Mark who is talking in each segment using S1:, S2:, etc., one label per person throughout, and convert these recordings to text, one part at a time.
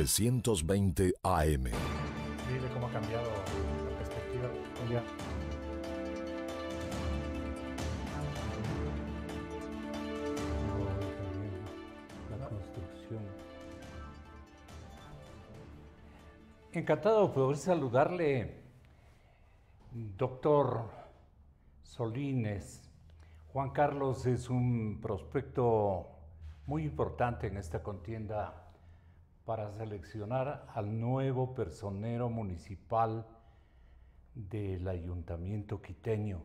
S1: 920 AM.
S2: Dile cómo ha cambiado la perspectiva. Ya. La construcción. Encantado de poder saludarle, doctor Solines. Juan Carlos es un prospecto muy importante en esta contienda para seleccionar al nuevo personero municipal del ayuntamiento quiteño.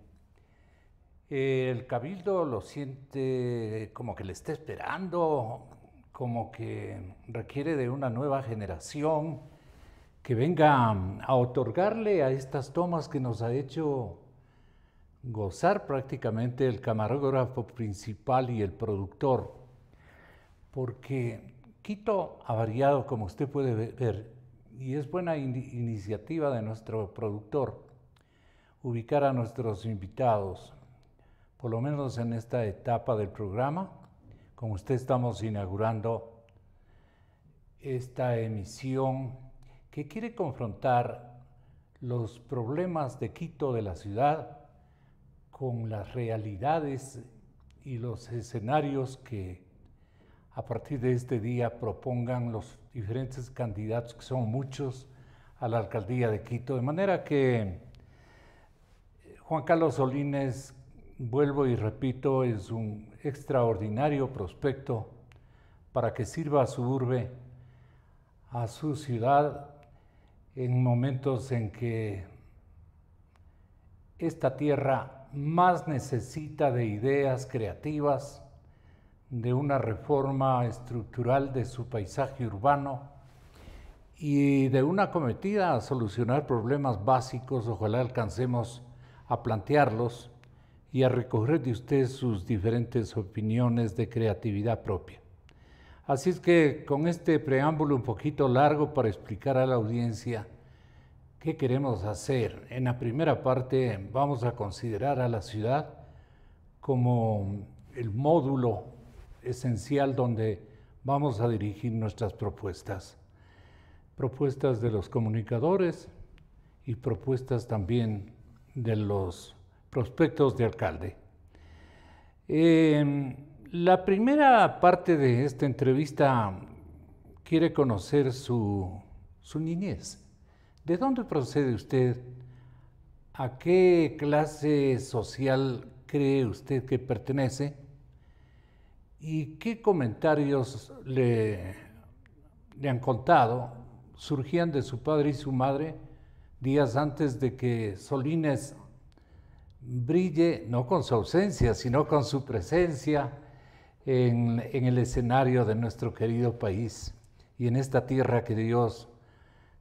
S2: El cabildo lo siente como que le está esperando, como que requiere de una nueva generación que venga a otorgarle a estas tomas que nos ha hecho gozar prácticamente el camarógrafo principal y el productor, porque Quito ha variado, como usted puede ver, y es buena iniciativa de nuestro productor ubicar a nuestros invitados, por lo menos en esta etapa del programa. Como usted, estamos inaugurando esta emisión que quiere confrontar los problemas de Quito, de la ciudad, con las realidades y los escenarios que a partir de este día propongan los diferentes candidatos, que son muchos, a la alcaldía de Quito. De manera que Juan Carlos Solines, vuelvo y repito, es un extraordinario prospecto para que sirva a su urbe, a su ciudad, en momentos en que esta tierra más necesita de ideas creativas, de una reforma estructural de su paisaje urbano y de una acometida a solucionar problemas básicos. Ojalá alcancemos a plantearlos y a recoger de usted sus diferentes opiniones de creatividad propia. Así es que con este preámbulo un poquito largo para explicar a la audiencia qué queremos hacer. En la primera parte vamos a considerar a la ciudad como el módulo esencial donde vamos a dirigir nuestras propuestas. Propuestas de los comunicadores y propuestas también de los prospectos de alcalde. La primera parte de esta entrevista quiere conocer su niñez. ¿De dónde procede usted? ¿A qué clase social cree usted que pertenece? ¿Y qué comentarios le han contado surgían de su padre y su madre días antes de que Solines brille, no con su ausencia, sino con su presencia en el escenario de nuestro querido país y en esta tierra que Dios,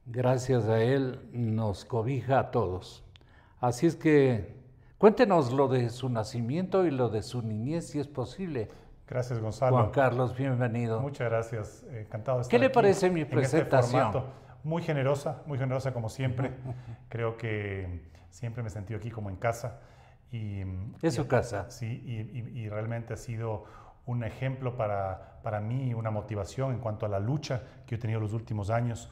S2: gracias a él, nos cobija a todos? Así es que cuéntenos lo de su nacimiento y lo de su niñez, si es posible.
S3: Gracias, Gonzalo.
S2: Juan Carlos, bienvenido.
S3: Muchas gracias, encantado de estar
S2: ¿Qué le
S3: aquí
S2: parece mi presentación?
S3: En este formato. Muy generosa como siempre. Creo que siempre me he sentido aquí como en casa.
S2: ¿Es su casa?
S3: Sí, y realmente ha sido un ejemplo para mí, una motivación en cuanto a la lucha que he tenido los últimos años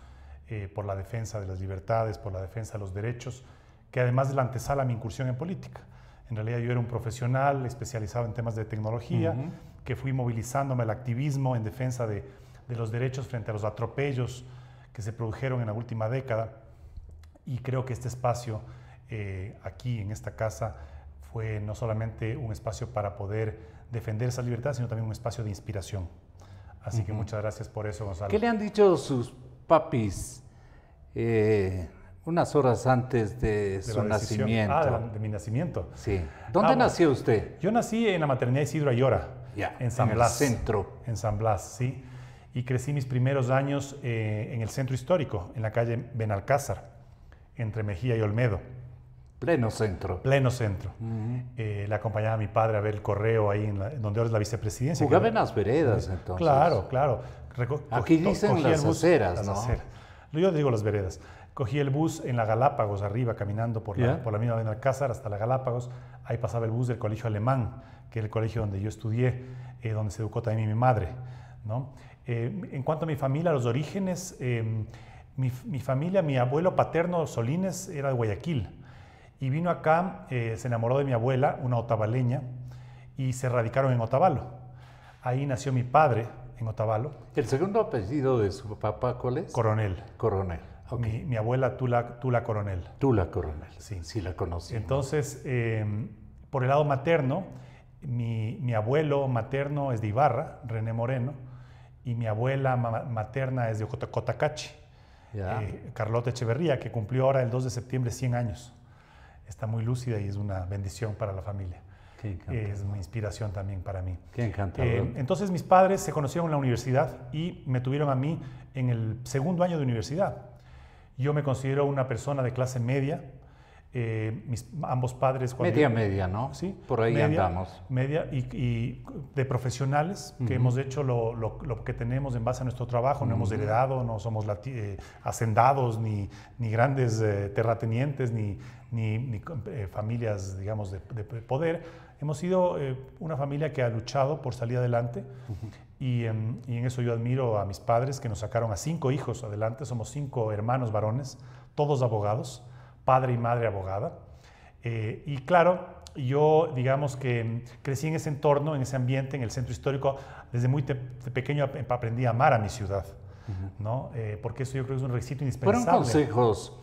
S3: por la defensa de las libertades, por la defensa de los derechos, que además es la antesala a mi incursión en política. En realidad yo era un profesional especializado en temas de tecnología, que fui movilizándome al activismo en defensa de los derechos frente a los atropellos que se produjeron en la última década. Y creo que este espacio aquí en esta casa fue no solamente un espacio para poder defender esa libertad, sino también un espacio de inspiración. Así que muchas gracias por eso, Gonzalo.
S2: ¿Qué le han dicho sus papis unas horas antes de su nacimiento?
S3: De mi nacimiento.
S2: Sí. ¿Dónde nació usted?
S3: Yo nací en la maternidad Isidro Ayora, en San Blas.
S2: En el centro.
S3: En San Blas, sí. Y crecí mis primeros años en el centro histórico, en la calle Benalcázar, entre Mejía y Olmedo.
S2: Pleno centro.
S3: Pleno centro. Le acompañaba a mi padre a ver el correo ahí, donde ahora es la vicepresidencia.
S2: Jugaba en las veredas, entonces.
S3: Claro, claro.
S2: Aquí dicen las aceras, ¿no?
S3: Yo digo las veredas. Cogí el bus en la Galápagos, arriba, caminando por la misma Benalcázar hasta la Galápagos. Ahí pasaba el bus del colegio alemán, que era el colegio donde yo estudié, donde se educó también mi madre, ¿no? En cuanto a mi familia, los orígenes, mi familia, mi abuelo paterno Solines era de Guayaquil y vino acá, se enamoró de mi abuela, una otavaleña, y se radicaron en Otavalo. Ahí nació mi padre, en Otavalo.
S2: ¿El segundo apellido de su papá cuál es?
S3: Coronel.
S2: Coronel. Okay.
S3: Mi abuela Tula Coronel.
S2: Tula Coronel.
S3: Sí.
S2: Sí la conocí.
S3: Entonces, por el lado materno, mi abuelo materno es de Ibarra, René Moreno, y mi abuela materna es de Cotacachi, Carlota Echeverría, que cumplió ahora el 2 de septiembre 100 años. Está muy lúcida y es una bendición para la familia.
S2: Qué encantador.
S3: Es una inspiración también para mí.
S2: Qué encantador.
S3: Entonces mis padres se conocieron en la universidad y me tuvieron a mí en el segundo año de universidad. Yo me considero una persona de clase media. Ambos padres...
S2: Media, ¿no?
S3: Sí.
S2: Por ahí andamos.
S3: Media y de profesionales que hemos hecho lo que tenemos en base a nuestro trabajo. No hemos heredado, no somos hacendados, ni grandes terratenientes, ni familias, digamos, de poder. Hemos sido una familia que ha luchado por salir adelante y en eso yo admiro a mis padres que nos sacaron a 5 hijos adelante. Somos 5 hermanos varones, todos abogados, padre y madre abogada. Y claro, yo digamos que crecí en ese entorno, en ese ambiente, en el centro histórico. Desde muy pequeño aprendí a amar a mi ciudad, ¿no? Porque eso yo creo que es un requisito indispensable.
S2: ¿Fueron consejos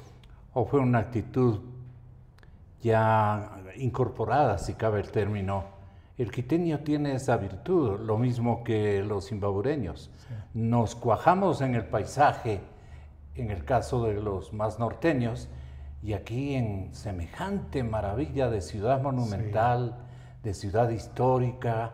S2: o fue una actitud ya incorporada, si cabe el término? El quiteño tiene esa virtud, lo mismo que los zimbabureños. Sí. Nos cuajamos en el paisaje, en el caso de los más norteños, y aquí en semejante maravilla de ciudad monumental, de ciudad histórica.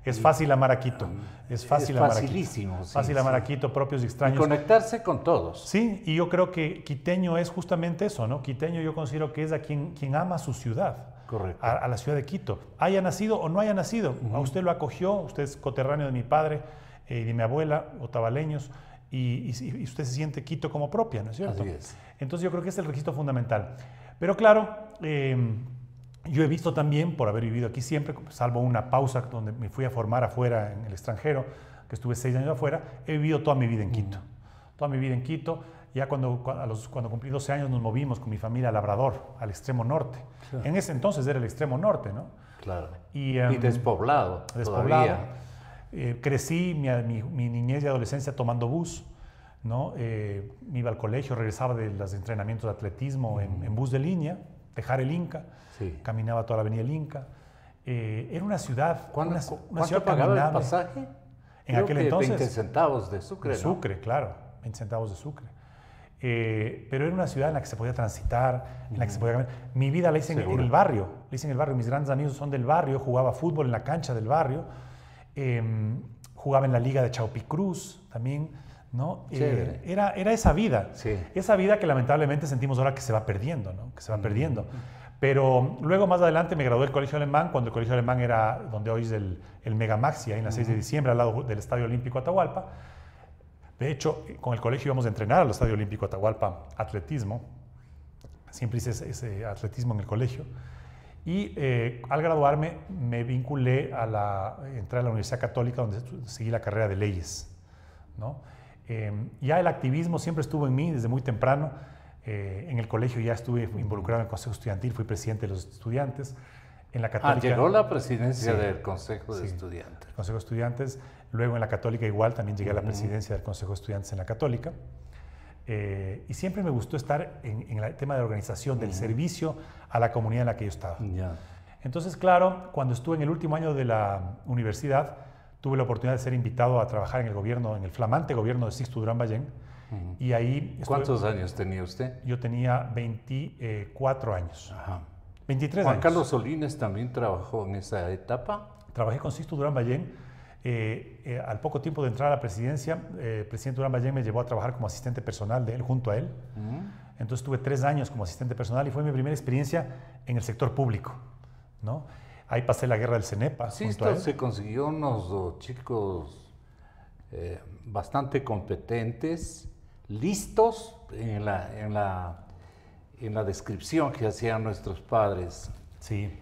S3: Es fácil amar a Quito. Es fácil amar a Quito.
S2: Facilísimo. Sí,
S3: fácil amar a Quito, propios y extraños.
S2: Y conectarse con todos.
S3: Sí, y yo creo que quiteño es justamente eso, ¿no? Quiteño yo considero que es a quien ama su ciudad.
S2: Correcto.
S3: A la ciudad de Quito. Haya nacido o no haya nacido. A usted lo acogió, usted es coterráneo de mi padre y de mi abuela, otavaleños, y usted se siente Quito como propia, ¿no es cierto?
S2: Así es.
S3: Entonces yo creo que es el requisito fundamental. Pero claro, yo he visto también, por haber vivido aquí siempre, salvo una pausa donde me fui a formar afuera en el extranjero, que estuve 6 años afuera, he vivido toda mi vida en Quito. Toda mi vida en Quito. Ya cuando cumplí 12 años nos movimos con mi familia a Labrador, al extremo norte. Claro. En ese entonces era el extremo norte, ¿no?
S2: Claro. Y despoblado. Despoblado.
S3: Crecí mi niñez y adolescencia tomando bus, ¿no? Me iba al colegio, regresaba de los entrenamientos de atletismo en bus de línea, dejar el Inca, caminaba toda la avenida del Inca. Era una ciudad...
S2: ¿Cuánto pagaba el pasaje?
S3: En aquel entonces...
S2: 20 centavos de Sucre,
S3: de Sucre, ¿no? Claro, 20 centavos de Sucre. Pero era una ciudad en la que se podía transitar, en la que se podía caminar. Mi vida la hice en el barrio, mis grandes amigos son del barrio, jugaba fútbol en la cancha del barrio, jugaba en la liga de Chaupicruz también, ¿no? Era esa vida, esa vida que lamentablemente sentimos ahora que se va perdiendo, ¿no? Que se va perdiendo. Pero luego más adelante me gradué del Colegio Alemán, cuando el Colegio Alemán era donde hoy es el Megamaxi, ahí en la 6 de diciembre, al lado del Estadio Olímpico Atahualpa. De hecho, con el colegio íbamos a entrenar al Estadio Olímpico Atahualpa atletismo. Siempre hice ese atletismo en el colegio. Y al graduarme me vinculé entré a la Universidad Católica, donde seguí la carrera de leyes, ¿no? Ya el activismo siempre estuvo en mí desde muy temprano. En el colegio ya estuve involucrado en el Consejo Estudiantil, fui presidente de los estudiantes. En la Católica,
S2: llegó la presidencia del Consejo de Estudiantes.
S3: Consejo de Estudiantes. Luego en la Católica igual, también llegué a la presidencia del Consejo de Estudiantes en la Católica. Y siempre me gustó estar en el tema de la organización, del servicio a la comunidad en la que yo estaba. Entonces, claro, cuando estuve en el último año de la universidad, tuve la oportunidad de ser invitado a trabajar en el gobierno, en el flamante gobierno de Sixto Durán Ballén. Y ahí
S2: ¿Cuántos años tenía usted?
S3: Yo tenía 24 años.
S2: Ajá.
S3: 23
S2: Juan
S3: años.
S2: Carlos Solines también trabajó en esa etapa.
S3: Trabajé con Sixto Durán Ballén. Al poco tiempo de entrar a la presidencia, el presidente Durán Ballén me llevó a trabajar como asistente personal de él, junto a él. Entonces tuve 3 años como asistente personal y fue mi primera experiencia en el sector público, ¿no? Ahí pasé la guerra del CENEPA.
S2: Sixto se consiguió unos chicos bastante competentes, listos en la descripción que hacían nuestros padres.
S3: Sí.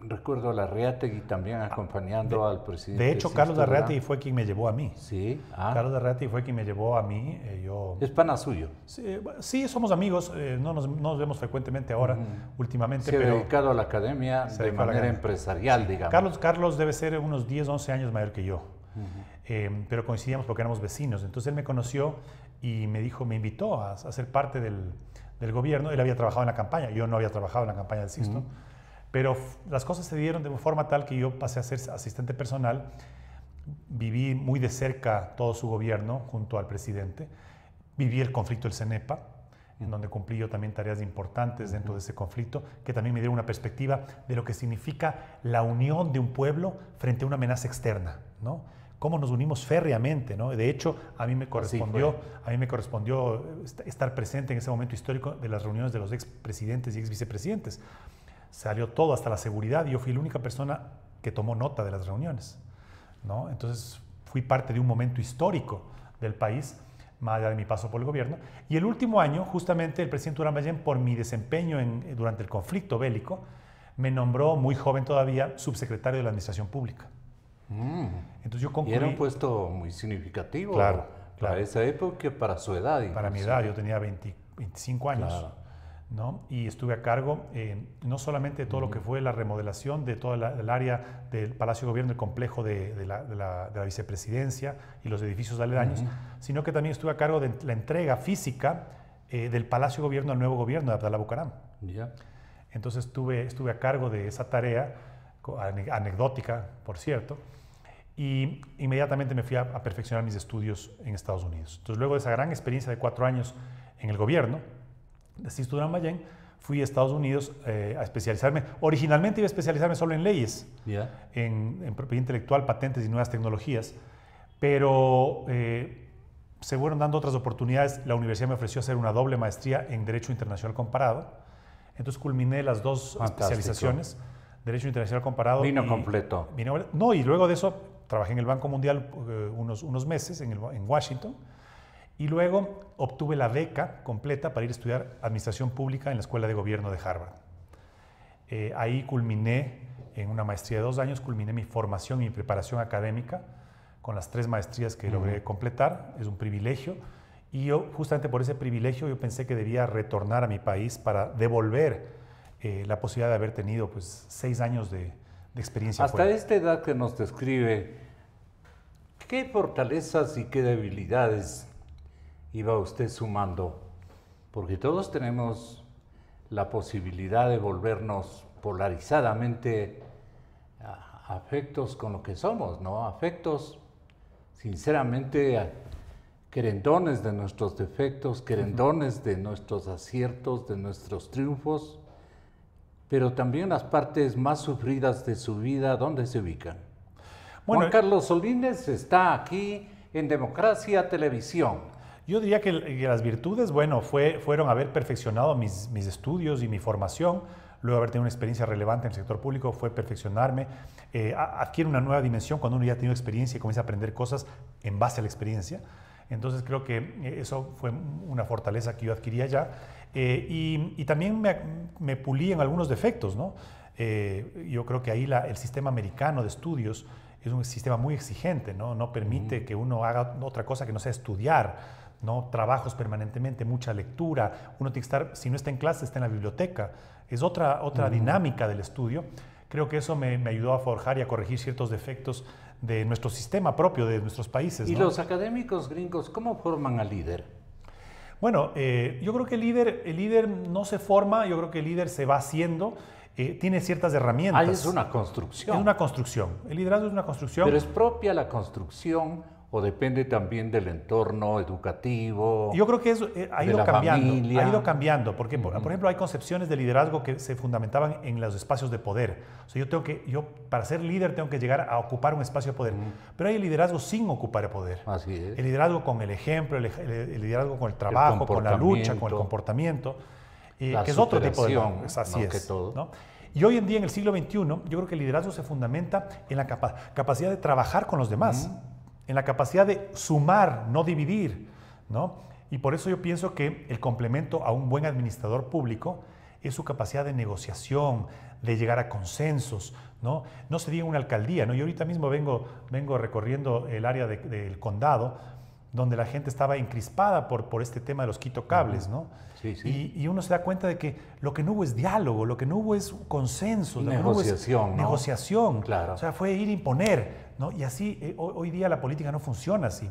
S2: recuerdo a Larreategui también acompañando al presidente.
S3: De hecho, Carlos Larreategui fue quien me llevó a mí.
S2: Sí.
S3: Carlos Larreategui fue quien me llevó a mí.
S2: ¿Es pana suyo?
S3: Sí, somos amigos. No nos vemos frecuentemente ahora, últimamente.
S2: Se ha dedicado a la academia de manera empresarial, sí, digamos.
S3: Carlos debe ser unos 10, 11 años mayor que yo. Pero coincidíamos porque éramos vecinos. Entonces él me conoció y me invitó a ser parte del gobierno. Él había trabajado en la campaña, yo no había trabajado en la campaña del Sixto. Pero las cosas se dieron de forma tal que yo pasé a ser asistente personal. Viví muy de cerca todo su gobierno junto al presidente. Viví el conflicto del CENEPA, en donde cumplí yo también tareas importantes dentro de ese conflicto, que también me dieron una perspectiva de lo que significa la unión de un pueblo frente a una amenaza externa, ¿no? Cómo nos unimos férreamente, ¿no? De hecho, a mí me correspondió estar presente en ese momento histórico de las reuniones de los expresidentes y exvicepresidentes. Salió todo, hasta la seguridad, y yo fui la única persona que tomó nota de las reuniones, ¿no? Entonces fui parte de un momento histórico del país, más allá de mi paso por el gobierno. Y el último año, justamente, el presidente Durán Ballén, por mi desempeño durante el conflicto bélico, me nombró, muy joven todavía, subsecretario de la Administración Pública. Entonces yo concluí...
S2: Y era un puesto muy significativo,
S3: claro,
S2: para esa época, para su edad.
S3: Para mi edad, yo tenía 25 años. Claro. ¿No? Y estuve a cargo no solamente de todo lo que fue la remodelación de todo el área del Palacio de Gobierno, el complejo de la vicepresidencia y los edificios aledaños, sino que también estuve a cargo de la entrega física del Palacio de Gobierno al nuevo gobierno de Abdalá Bucaram. Entonces estuve a cargo de esa tarea, anecdótica, por cierto, y inmediatamente me fui a perfeccionar mis estudios en Estados Unidos. Entonces, luego de esa gran experiencia de 4 años en el gobierno de Sixto Durán Ballén, fui a Estados Unidos a especializarme. Originalmente iba a especializarme solo en leyes, en propiedad intelectual, patentes y nuevas tecnologías, pero se fueron dando otras oportunidades. La universidad me ofreció hacer una doble maestría en Derecho Internacional Comparado. Entonces culminé las 2 especializaciones. Derecho Internacional Comparado.
S2: Vino completo.
S3: No, y luego de eso trabajé en el Banco Mundial unos meses en Washington. Y luego obtuve la beca completa para ir a estudiar Administración Pública en la Escuela de Gobierno de Harvard. Ahí culminé, en una maestría de 2 años, culminé mi formación y mi preparación académica con las 3 maestrías que logré completar. Es un privilegio. Y yo, justamente por ese privilegio, yo pensé que debía retornar a mi país para devolver la posibilidad de haber tenido, pues, 6 años de experiencia.
S2: Hasta esta edad que nos describe, ¿qué fortalezas y qué debilidades iba usted sumando? Porque todos tenemos la posibilidad de volvernos polarizadamente afectos con lo que somos, ¿no? Afectos, sinceramente, querendones de nuestros defectos, querendones de nuestros aciertos, de nuestros triunfos, pero también las partes más sufridas de su vida, ¿dónde se ubican? Bueno, Juan Carlos Solínez está aquí en Democracia Televisión.
S3: Yo diría que las virtudes, bueno, fueron haber perfeccionado mis estudios y mi formación, luego haber tenido una experiencia relevante en el sector público, fue perfeccionarme, adquiere una nueva dimensión cuando uno ya ha tenido experiencia y comienza a aprender cosas en base a la experiencia. Entonces creo que eso fue una fortaleza que yo adquiría ya, y también me pulí en algunos defectos, ¿no? Yo creo que ahí el sistema americano de estudios es un sistema muy exigente, ¿no? No permite que uno haga otra cosa que no sea estudiar, ¿no? Trabajos permanentemente, mucha lectura. Uno tiene que estar, si no está en clase, está en la biblioteca. Es otra dinámica del estudio. Creo que eso me ayudó a forjar y a corregir ciertos defectos de nuestro sistema propio, de nuestros países,
S2: ¿Y
S3: ¿no?
S2: los académicos gringos cómo forman al líder?
S3: Bueno, yo creo que el líder no se forma, yo creo que el líder se va haciendo. Tiene ciertas herramientas.
S2: Es una construcción.
S3: Es una construcción. El liderazgo es una construcción.
S2: ¿Pero es propia la construcción o depende también del entorno educativo?
S3: Yo creo que ha ido cambiando.
S2: Familia.
S3: Ha ido cambiando. Porque, por ejemplo, hay concepciones de liderazgo que se fundamentaban en los espacios de poder. O sea, yo para ser líder tengo que llegar a ocupar un espacio de poder. Pero hay el liderazgo sin ocupar el poder.
S2: Así es.
S3: El liderazgo con el ejemplo, el liderazgo con el trabajo, con la lucha, con el comportamiento. Que es otro tipo de liderazgo. Así es. ¿No? Y hoy en día, en el siglo XXI, yo creo que el liderazgo se fundamenta en la capacidad de trabajar con los demás, en la capacidad de sumar, no dividir, ¿no? Y por eso yo pienso que el complemento a un buen administrador público es su capacidad de negociación, de llegar a consensos, ¿no? No se diga una alcaldía, ¿no? Yo ahorita mismo vengo recorriendo el área del condado, donde la gente estaba encrispada por este tema de los quitocables, ¿no?
S2: Sí, sí.
S3: Y uno se da cuenta de que lo que no hubo es diálogo, lo que no hubo es consenso,
S2: negociación, ¿no?
S3: Negociación.
S2: Claro.
S3: O sea, fue ir a imponer, ¿no? Y así, hoy día la política no funciona así.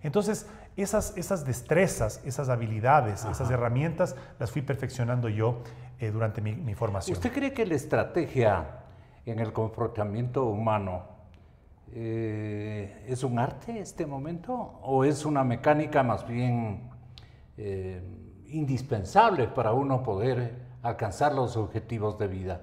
S3: Entonces, esas destrezas, esas habilidades, esas herramientas, las fui perfeccionando yo durante mi formación.
S2: ¿Usted cree que la estrategia en el comportamiento humano es un arte este momento o es una mecánica más bien indispensable para uno poder alcanzar los objetivos de vida?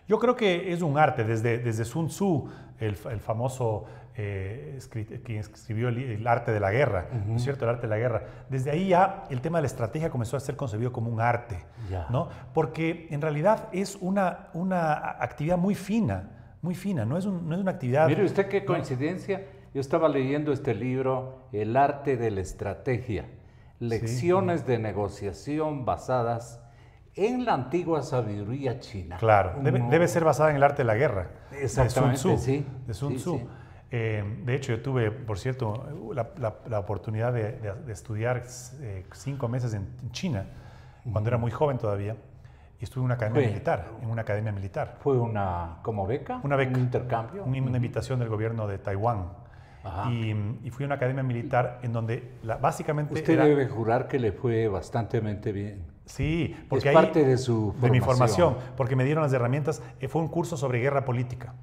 S3: Yo creo que es un arte, desde Sun Tzu, el famoso quien escribió el arte de la guerra, ¿no es cierto? El arte de la guerra. Desde ahí ya el tema de la estrategia comenzó a ser concebido como un arte, ¿no? Porque en realidad es una actividad muy fina, no es una actividad...
S2: Mire usted qué coincidencia, yo estaba leyendo este libro, El arte de la estrategia, lecciones de negociación basadas en la antigua sabiduría china.
S3: Claro, debe ser basada en el arte de la guerra.
S2: Exactamente,
S3: de Sun Tzu.
S2: Sí.
S3: De hecho, yo tuve, por cierto, la oportunidad de estudiar 5 meses en China, cuando era muy joven todavía, y estuve en una academia militar.
S2: ¿Fue una como beca?
S3: Una beca.
S2: ¿Un intercambio?
S3: Una invitación del gobierno de Taiwán. Y fui a una academia militar en donde básicamente...
S2: Usted debe jurar que le fue bastante bien.
S3: Sí, porque
S2: es parte de su formación.
S3: De mi formación, porque me dieron las herramientas. Fue un curso sobre guerra política.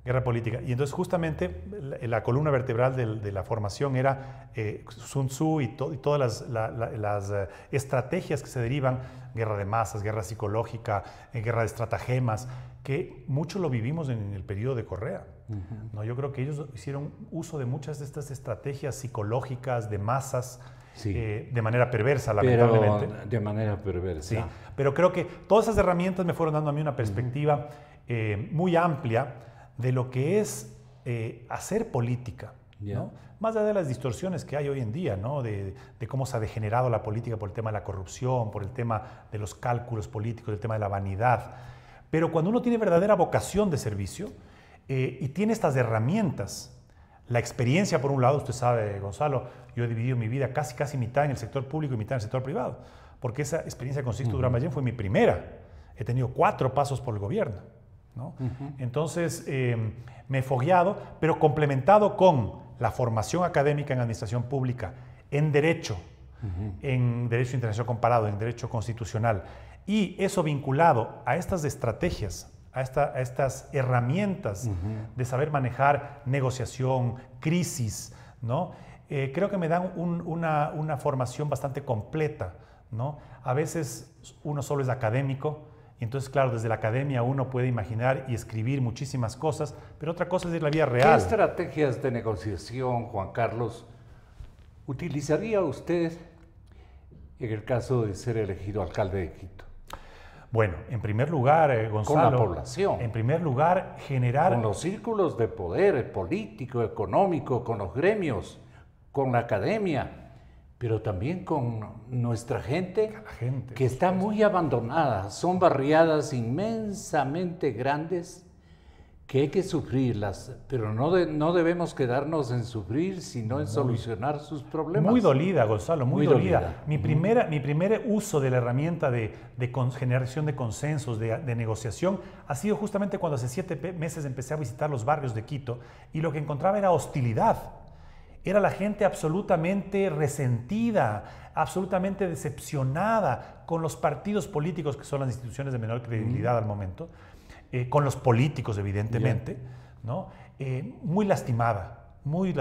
S3: Guerra política. Y entonces justamente la columna vertebral de la formación era Sun Tzu y todas las estrategias que se derivan, guerra de masas, guerra psicológica, guerra de estratagemas, que mucho lo vivimos en el periodo de Correa. ¿No? Yo creo que ellos hicieron uso de muchas de estas estrategias psicológicas de masas, de manera perversa, lamentablemente.
S2: Pero de manera perversa.
S3: Sí, pero creo que todas esas herramientas me fueron dando a mí una perspectiva muy amplia de lo que es hacer política, ¿no? Más allá de las distorsiones que hay hoy en día, ¿no? de cómo se ha degenerado la política por el tema de la corrupción, por el tema de los cálculos políticos, el tema de la vanidad. Pero cuando uno tiene verdadera vocación de servicio y tiene estas herramientas, la experiencia por un lado, usted sabe, Gonzalo, yo he dividido mi vida casi mitad en el sector público y mitad en el sector privado, porque esa experiencia con Sixto Durán Ballén fue mi primera. He tenido 4 pasos por el gobierno, ¿no? Entonces, me he fogueado, pero complementado con la formación académica en administración pública, en derecho internacional comparado, en derecho constitucional, y eso vinculado a estas estrategias, a estas herramientas de saber manejar negociación, crisis, ¿no? Creo que me dan una formación bastante completa, ¿no? A veces uno solo es académico, y entonces, claro, desde la academia uno puede imaginar y escribir muchísimas cosas, pero otra cosa es la vida real.
S2: ¿Qué estrategias de negociación, Juan Carlos, utilizaría usted en el caso de ser elegido alcalde de Quito?
S3: Bueno, en primer lugar, Gonzalo...
S2: Con la población.
S3: En primer lugar, generar...
S2: Con los círculos de poder político, económico, con los gremios, con la academia, pero también con nuestra gente, que está muy abandonada. Son barriadas inmensamente grandes que hay que sufrirlas, pero no debemos quedarnos en sufrir, sino en solucionar sus problemas.
S3: Muy dolida, Gonzalo, muy dolida. Mi primer uso de la herramienta de generación de consensos, de negociación, ha sido justamente cuando hace 7 meses empecé a visitar los barrios de Quito y lo que encontraba era hostilidad. Era la gente absolutamente resentida, absolutamente decepcionada con los partidos políticos, que son las instituciones de menor credibilidad al momento, con los políticos, evidentemente, ¿no? Muy lastimada, muy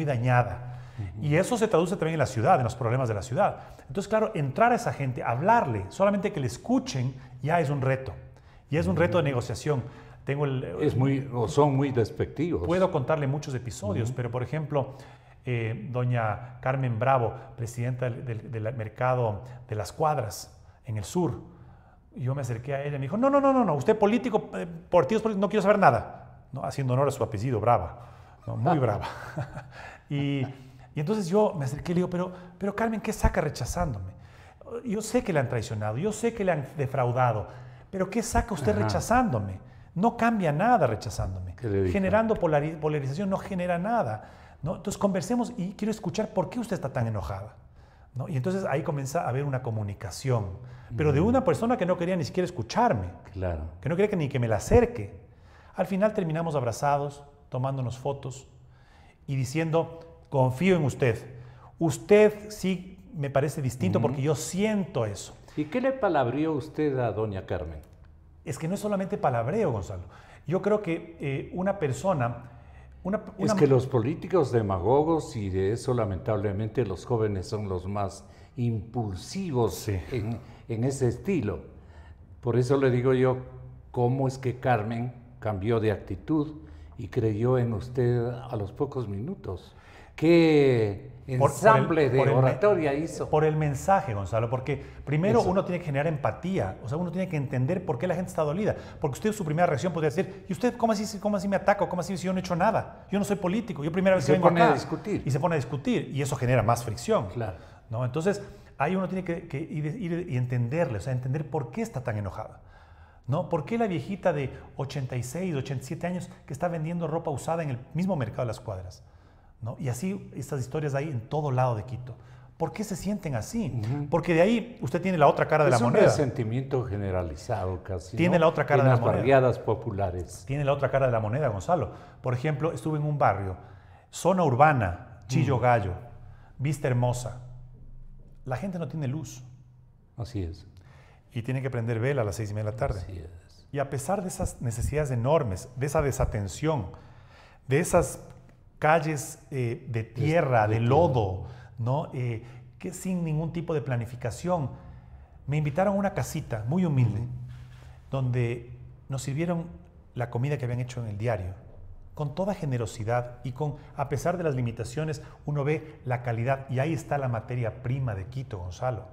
S3: dañada. Y eso se traduce también en la ciudad, en los problemas de la ciudad. Entonces, claro, entrar a esa gente, hablarle, solamente que le escuchen, ya es un reto. Ya es un reto de negociación.
S2: Son muy despectivos.
S3: Puedo contarle muchos episodios, pero por ejemplo, doña Carmen Bravo, presidenta del mercado de las Cuadras en el sur, yo me acerqué a ella y me dijo, no, usted político, partidos políticos, no quiero saber nada, ¿no? Haciendo honor a su apellido, Brava, ¿no? Muy brava. y entonces yo me acerqué y le digo, pero Carmen, ¿qué saca rechazándome? yo sé que le han traicionado, yo sé que le han defraudado, pero ¿qué saca usted rechazándome? No cambia nada rechazándome. Generando polarización no genera nada, ¿no? Entonces conversemos y quiero escuchar por qué usted está tan enojada, ¿no? Y entonces ahí comienza a haber una comunicación, pero de una persona que no quería ni siquiera escucharme,
S2: claro,
S3: que no quería ni que me la acerque. Al final terminamos abrazados, tomándonos fotos y diciendo, confío en usted. Usted sí me parece distinto porque yo siento eso.
S2: ¿Y qué le palabreó usted a doña Carmen?
S3: Es que no es solamente palabreo, Gonzalo. Yo creo que una persona...
S2: Es que los políticos demagogos, y de eso lamentablemente los jóvenes son los más impulsivos, sí, en ese estilo. Por eso le digo yo, ¿cómo es que Carmen cambió de actitud y creyó en usted a los pocos minutos? ¿Qué ensamble de oratoria hizo?
S3: Por el mensaje, Gonzalo, porque primero uno tiene que generar empatía, o sea, uno tiene que entender por qué la gente está dolida, porque usted su primera reacción podría decir, ¿y usted cómo así me ataca? ¿Cómo así si yo no he hecho nada? Yo no soy político, yo primera vez que vengo acá.
S2: Se pone a discutir.
S3: Y se pone a discutir, y eso genera más fricción.
S2: Claro.
S3: ¿No? Entonces, ahí uno tiene que ir y entenderle, o sea, entender por qué está tan enojada. ¿No? ¿Por qué la viejita de 86, 87 años que está vendiendo ropa usada en el mismo mercado de las cuadras? ¿No? Y así estas historias hay en todo lado de Quito. ¿Por qué se sienten así? Porque de ahí usted tiene la otra cara de la moneda.
S2: Es un resentimiento generalizado casi.
S3: Tiene la otra cara de la moneda.
S2: En las barriadas populares.
S3: Tiene la otra cara de la moneda, Gonzalo. Por ejemplo, estuve en un barrio, zona urbana, Chillo Gallo, Vista Hermosa. La gente no tiene luz.
S2: Así es.
S3: Y tiene que prender vela a las 6:30 de la tarde.
S2: Así es.
S3: Y a pesar de esas necesidades enormes, de esa desatención, de esas calles de tierra, de lodo, ¿no? Que sin ningún tipo de planificación, me invitaron a una casita muy humilde, donde nos sirvieron la comida que habían hecho en el diario, con toda generosidad y a pesar de las limitaciones, uno ve la calidad y ahí está la materia prima de Quito, Gonzalo.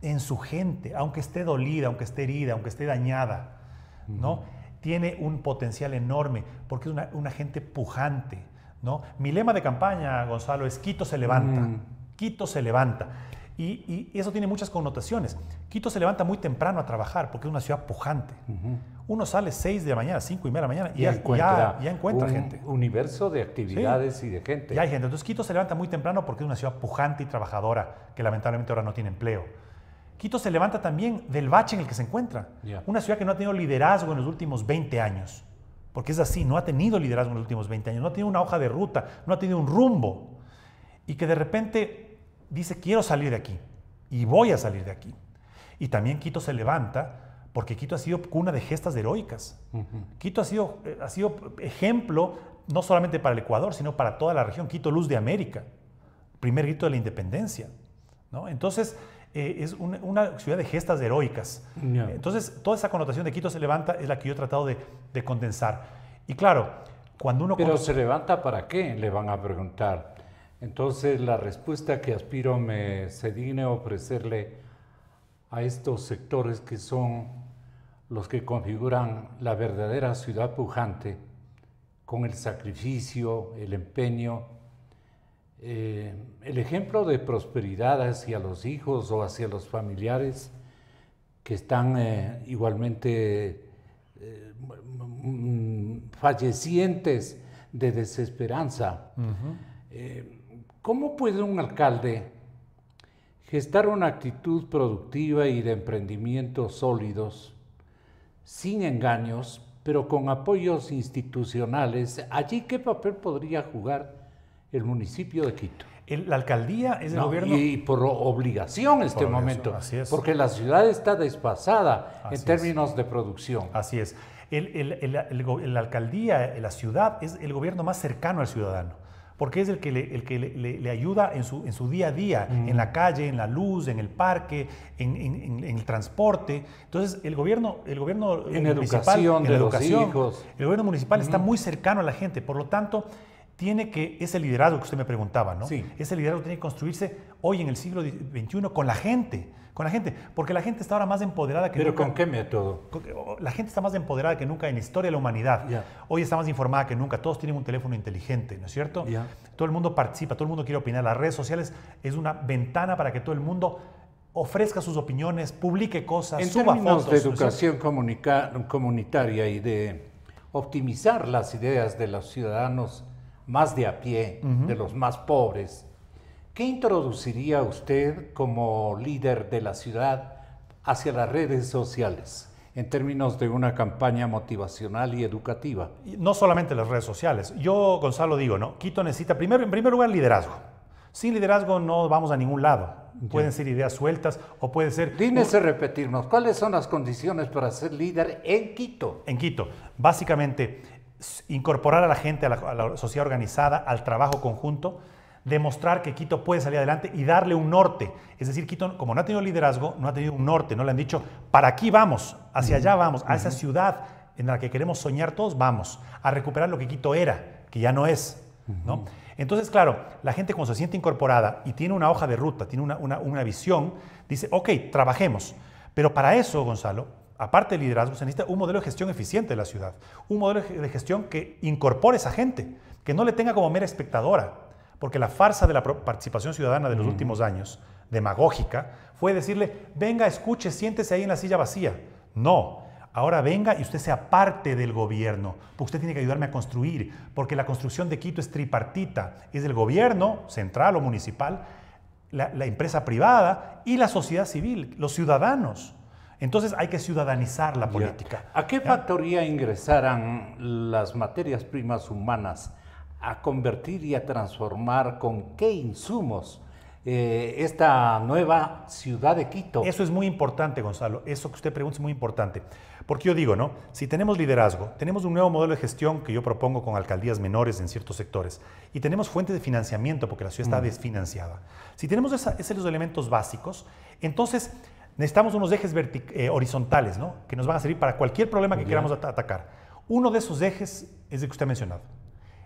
S3: En su gente, aunque esté dolida, aunque esté herida, aunque esté dañada, ¿no? Tiene un potencial enorme porque es una gente pujante, ¿no? Mi lema de campaña, Gonzalo, es Quito se levanta. Quito se levanta. Y eso tiene muchas connotaciones. Quito se levanta muy temprano a trabajar porque es una ciudad pujante. Uno sale 6 de la mañana, 5:30 de la mañana y ya encuentra gente.
S2: Un universo de actividades, sí, y de gente.
S3: Y hay gente. Entonces Quito se levanta muy temprano porque es una ciudad pujante y trabajadora que lamentablemente ahora no tiene empleo. Quito se levanta también del bache en el que se encuentra. Una ciudad que no ha tenido liderazgo en los últimos 20 años. Porque es así, no ha tenido liderazgo en los últimos 20 años, no ha tenido una hoja de ruta, no ha tenido un rumbo. Y que de repente dice, quiero salir de aquí y voy a salir de aquí. Y también Quito se levanta porque Quito ha sido cuna de gestas heroicas. Quito ha sido ejemplo no solamente para el Ecuador, sino para toda la región. Quito, luz de América, primer grito de la independencia, ¿no? Entonces, es una ciudad de gestas heroicas. Entonces, toda esa connotación de Quito se levanta es la que yo he tratado de condensar. Y claro, cuando uno...
S2: Pero ¿se levanta para qué? Le van a preguntar. Entonces, la respuesta que aspiro se digne ofrecerle a estos sectores que son los que configuran la verdadera ciudad pujante, con el sacrificio, el empeño, el ejemplo de prosperidad hacia los hijos o hacia los familiares que están igualmente fallecientes de desesperanza. ¿Cómo puede un alcalde gestar una actitud productiva y de emprendimientos sólidos, sin engaños, pero con apoyos institucionales? ¿Allí qué papel podría jugar el municipio de Quito?
S3: La alcaldía es el gobierno...
S2: Y por obligación en este momento,
S3: así es.
S2: Porque la ciudad está desfasada en términos de producción.
S3: Así es. La alcaldía, la ciudad, es el gobierno más cercano al ciudadano, porque es el que le ayuda en su día a día, en la calle, en la luz, en el parque, en el transporte. Entonces, el gobierno
S2: en
S3: municipal,
S2: educación de los hijos.
S3: El gobierno municipal está muy cercano a la gente, por lo tanto, tiene que, ese liderazgo que usted me preguntaba, ¿no?
S2: Sí.
S3: Ese liderazgo tiene que construirse hoy en el siglo XXI con la gente, porque la gente está ahora más empoderada que nunca.
S2: ¿Pero con qué método?
S3: La gente está más empoderada que nunca en la historia de la humanidad. Hoy está más informada que nunca, todos tienen un teléfono inteligente, ¿no es cierto? Todo el mundo participa, todo el mundo quiere opinar. Las redes sociales es una ventana para que todo el mundo ofrezca sus opiniones, publique cosas,
S2: En
S3: suba
S2: términos
S3: fotos.
S2: de educación comunitaria y de optimizar las ideas de los ciudadanos más de a pie, de los más pobres, ¿qué introduciría usted como líder de la ciudad hacia las redes sociales en términos de una campaña motivacional y educativa?
S3: No solamente las redes sociales. Yo, Gonzalo, digo, ¿no? Quito necesita, en primer lugar, liderazgo. Sin liderazgo no vamos a ningún lado. Pueden ser ideas sueltas o puede ser...
S2: Dígnese repetirnos, ¿cuáles son las condiciones para ser líder en Quito?
S3: En Quito, básicamente, incorporar a la gente, a la sociedad organizada, al trabajo conjunto, demostrar que Quito puede salir adelante y darle un norte. Es decir, Quito, como no ha tenido liderazgo, no ha tenido un norte, no le han dicho, para aquí vamos, hacia allá vamos, a esa ciudad en la que queremos soñar todos, vamos, a recuperar lo que Quito era, que ya no es, ¿no? Entonces, claro, la gente cuando se siente incorporada y tiene una hoja de ruta, tiene una visión, dice, ok, trabajemos. Pero para eso, Gonzalo, aparte del liderazgo, se necesita un modelo de gestión eficiente de la ciudad, un modelo de gestión que incorpore a esa gente, que no le tenga como mera espectadora, porque la farsa de la participación ciudadana de los últimos años, demagógica, fue decirle, venga, escuche, siéntese ahí en la silla vacía. No. Ahora venga y usted sea parte del gobierno, porque usted tiene que ayudarme a construir, porque la construcción de Quito es tripartita, es del gobierno central o municipal, la empresa privada y la sociedad civil, los ciudadanos. Entonces hay que ciudadanizar la política.
S2: ¿A qué factoría ingresarán las materias primas humanas a convertir y a transformar con qué insumos esta nueva ciudad de Quito?
S3: Eso es muy importante, Gonzalo. Eso que usted pregunta es muy importante. Porque yo digo, ¿no? Si tenemos liderazgo, tenemos un nuevo modelo de gestión que yo propongo con alcaldías menores en ciertos sectores y tenemos fuentes de financiamiento porque la ciudad está desfinanciada. Si tenemos esos elementos básicos, entonces necesitamos unos ejes horizontales, ¿no? Que nos van a servir para cualquier problema que queramos atacar. Uno de esos ejes es el que usted ha mencionado.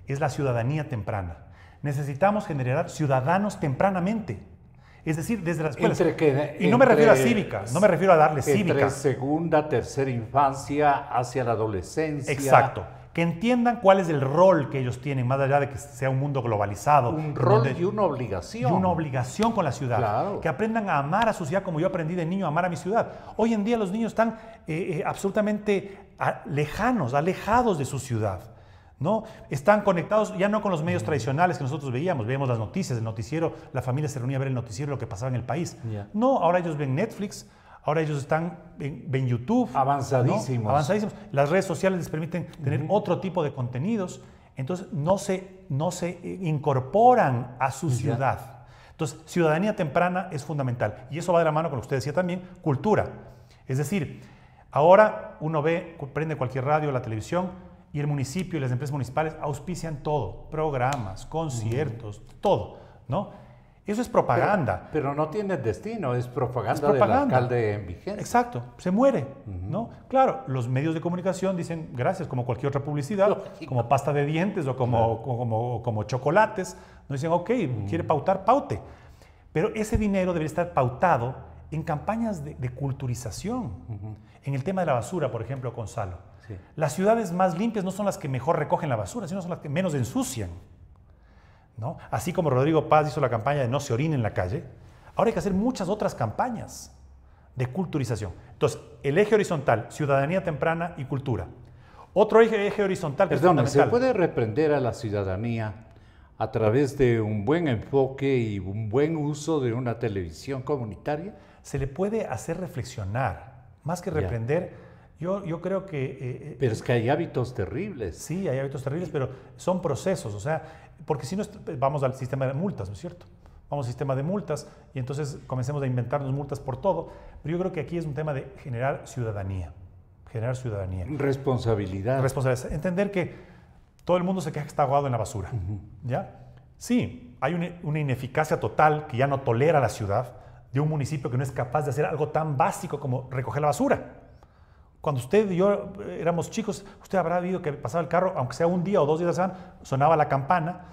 S3: Es la ciudadanía temprana. Necesitamos generar ciudadanos tempranamente. Es decir, desde las escuelas. Y no me refiero a cívica, no me refiero a darle cívica.
S2: Entre segunda, tercera infancia, hacia la adolescencia.
S3: Exacto. Que entiendan cuál es el rol que ellos tienen, más allá de que sea un mundo globalizado.
S2: Un rol y una obligación.
S3: Y una obligación con la ciudad.
S2: Claro.
S3: Que aprendan a amar a su ciudad como yo aprendí de niño a amar a mi ciudad. Hoy en día los niños están absolutamente lejanos, alejados de su ciudad, ¿no? Están conectados ya no con los medios tradicionales que nosotros veíamos las noticias, el noticiero, la familia se reunía a ver el noticiero, lo que pasaba en el país. No, ahora ellos ven Netflix, ahora ellos ven YouTube.
S2: Avanzadísimos.
S3: ¿no? Avanzadísimos. Las redes sociales les permiten tener otro tipo de contenidos, entonces no se incorporan a su ciudad. Entonces, ciudadanía temprana es fundamental y eso va de la mano con lo que usted decía también, cultura. Es decir, ahora uno prende cualquier radio, la televisión, y el municipio y las empresas municipales auspician todo, programas, conciertos, todo, ¿no? Eso es propaganda.
S2: Pero no tiene destino, es propaganda del alcalde en vigencia.
S3: Exacto, se muere, ¿no? Claro, los medios de comunicación dicen gracias, como cualquier otra publicidad, como pasta de dientes o como chocolates, nos dicen, ok, quiere pautar, paute. Pero ese dinero debería estar pautado en campañas de culturización. En el tema de la basura, por ejemplo, Gonzalo. Sí. Las ciudades más limpias no son las que mejor recogen la basura, sino son las que menos ensucian, ¿no? Así como Rodrigo Paz hizo la campaña de no se orine en la calle, ahora hay que hacer muchas otras campañas de culturización. Entonces, el eje horizontal, ciudadanía temprana y cultura. Otro eje horizontal que es fundamental.
S2: ¿Se puede reprender a la ciudadanía a través de un buen enfoque y un buen uso de una televisión comunitaria?
S3: Se le puede hacer reflexionar, más que reprender. Yo creo que...
S2: pero es que hay hábitos terribles.
S3: Sí, hay hábitos terribles, pero son procesos, o sea, porque si no vamos al sistema de multas, ¿no es cierto? Vamos al sistema de multas y entonces comencemos a inventarnos multas por todo, pero yo creo que aquí es un tema de generar ciudadanía.
S2: Responsabilidad.
S3: Entender que todo el mundo se queja que está ahogado en la basura, ¿ya? Sí, hay una ineficacia total que ya no tolera la ciudad de un municipio que no es capaz de hacer algo tan básico como recoger la basura. Cuando usted y yo éramos chicos, usted habrá visto que pasaba el carro, aunque sea un día o 2 días, sonaba la campana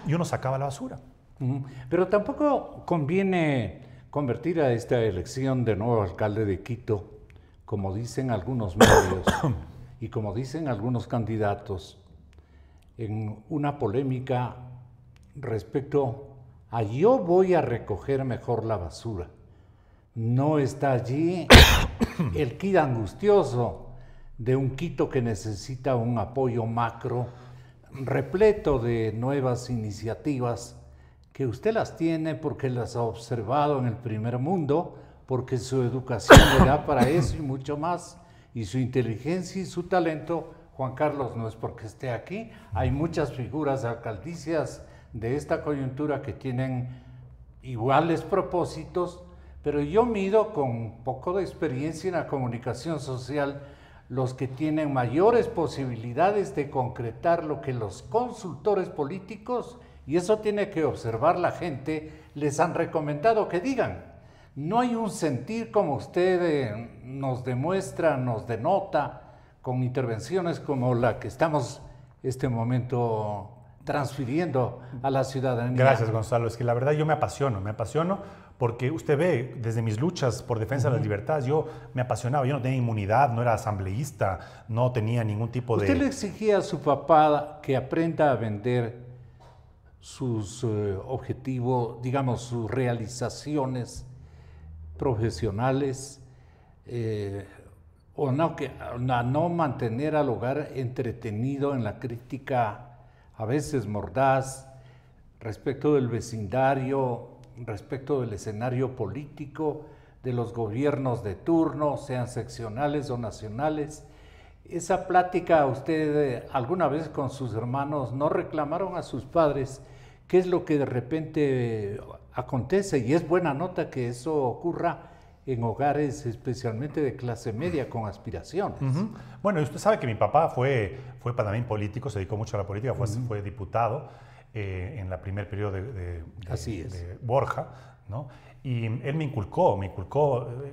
S3: y uno sacaba la basura.
S2: Pero tampoco conviene convertir a esta elección de nuevo alcalde de Quito, como dicen algunos medios y como dicen algunos candidatos, en una polémica respecto a yo voy a recoger mejor la basura. no está allí el quid angustioso de un Quito que necesita un apoyo macro repleto de nuevas iniciativas que usted las tiene porque las ha observado en el primer mundo, porque su educación le da para eso y mucho más, y su inteligencia y su talento. Juan Carlos no es porque esté aquí, hay muchas figuras alcaldicias de esta coyuntura que tienen iguales propósitos, pero yo mido con poco de experiencia en la comunicación social los que tienen mayores posibilidades de concretar lo que los consultores políticos, y eso tiene que observar la gente, les han recomendado que digan. No hay un sentir como usted nos demuestra, nos denota, con intervenciones como la que estamos este momento transfiriendo a la ciudadanía.
S3: Gracias, Gonzalo. Es que la verdad yo me apasiono porque usted ve, desde mis luchas por defensa de las libertades, yo me apasionaba, yo no tenía inmunidad, no era asambleísta, no tenía ningún tipo de...
S2: ¿Usted le exigía a su papá que aprenda a vender sus objetivos, digamos, sus realizaciones profesionales, o no, a no mantener al hogar entretenido en la crítica a veces mordaz respecto del vecindario, respecto del escenario político, de los gobiernos de turno, sean seccionales o nacionales? Esa plática, usted alguna vez con sus hermanos, ¿no reclamaron a sus padres qué es lo que de repente acontece? Y es buena nota que eso ocurra en hogares especialmente de clase media con aspiraciones.
S3: Bueno, usted sabe que mi papá fue también político, se dedicó mucho a la política, fue diputado en la primer periodo de Borja, ¿no? Y él me inculcó,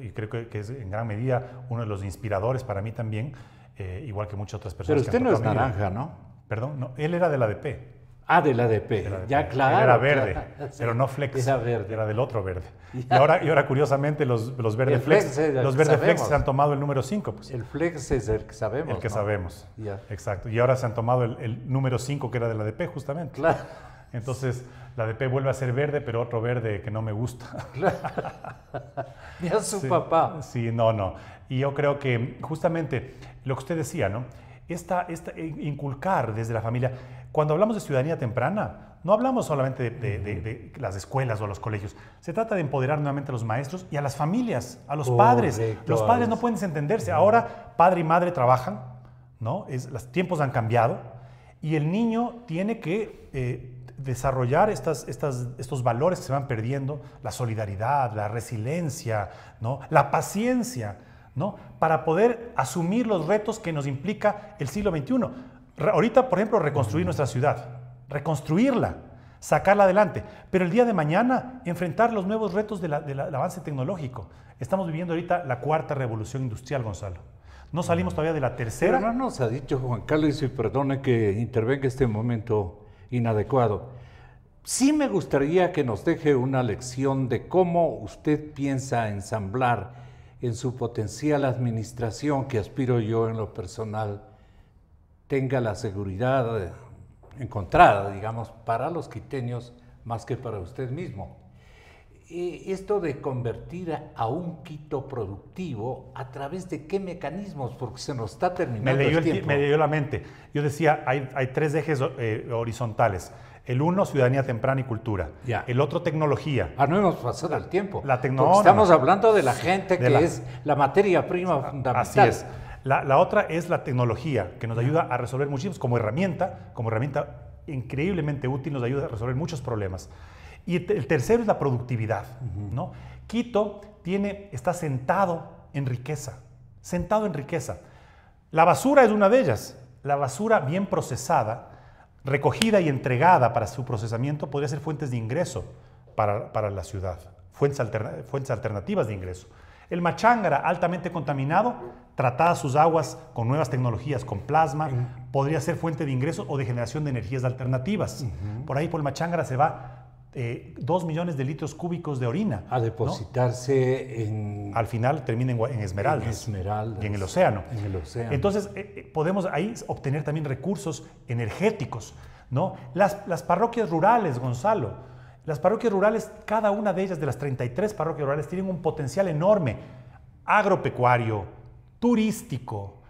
S3: y creo que es en gran medida uno de los inspiradores para mí también, igual que muchas otras personas.
S2: Pero usted no es naranja, ¿no?
S3: Perdón, no, él era de la ADP.
S2: Ah, de la ADP, ya claro.
S3: Él era verde,
S2: claro, sí,
S3: pero no flex, era del otro verde.
S2: Ya.
S3: Y ahora curiosamente los verde flex, se han tomado el número 5. Pues.
S2: El flex es el que sabemos.
S3: El que
S2: ¿no?
S3: sabemos,
S2: ya.
S3: Exacto. Y ahora se han tomado el número 5 que era de la ADP justamente.
S2: Claro.
S3: Entonces la ADP vuelve a ser verde, pero otro verde que no me gusta.
S2: Claro. Mira su papá.
S3: Sí, no. Y yo creo que justamente lo que usted decía, ¿no? Inculcar desde la familia. Cuando hablamos de ciudadanía temprana, no hablamos solamente de las escuelas o los colegios. Se trata de empoderar nuevamente a los maestros y a las familias, a los padres. Los padres no pueden desentenderse. Ahora, padre y madre trabajan, ¿no? Los tiempos han cambiado y el niño tiene que desarrollar estos valores que se van perdiendo, la solidaridad, la resiliencia, ¿no? La paciencia, ¿no? Para poder asumir los retos que nos implica el siglo XXI. Ahorita, por ejemplo, reconstruir nuestra ciudad, reconstruirla, sacarla adelante, pero el día de mañana enfrentar los nuevos retos del avance tecnológico. Estamos viviendo ahorita la cuarta revolución industrial, Gonzalo. No salimos todavía de la tercera.
S2: Pero no nos ha dicho Juan Carlos, y perdone que intervenga este momento inadecuado. Sí me gustaría que nos deje una lección de cómo usted piensa ensamblar en su potencial administración, que aspiro yo en lo personal, tenga la seguridad encontrada, digamos, para los quiteños más que para usted mismo. Esto de convertir a un Quito productivo, ¿a través de qué mecanismos? Porque se nos está terminando el tiempo.
S3: Me leyó la mente. Yo decía, hay tres ejes horizontales. El uno, ciudadanía temprana y cultura.
S2: Ya.
S3: El otro, tecnología.
S2: No hemos pasado el tiempo.
S3: Estamos
S2: hablando de la gente es la materia prima fundamental.
S3: Así es. La otra es la tecnología, que nos ayuda a resolver muchísimos, como herramienta increíblemente útil, nos ayuda a resolver muchos problemas. Y el tercero es la productividad, ¿no? Quito está sentado en riqueza, La basura es una de ellas. La basura bien procesada, recogida y entregada para su procesamiento, podría ser fuentes de ingreso para la ciudad, fuentes alternativas de ingreso. El Machángara, altamente contaminado, tratadas sus aguas con nuevas tecnologías, con plasma, podría ser fuente de ingresos o de generación de energías alternativas. Por ahí por el Machángara se va 2 millones de litros cúbicos de orina.
S2: A depositarse, ¿no?
S3: Al final termina en Esmeraldas. Y en el océano. Entonces, podemos ahí obtener también recursos energéticos, ¿no? Las parroquias rurales, Gonzalo. Las parroquias rurales, cada una de ellas, de las 33 parroquias rurales, tienen un potencial enorme, agropecuario, turístico,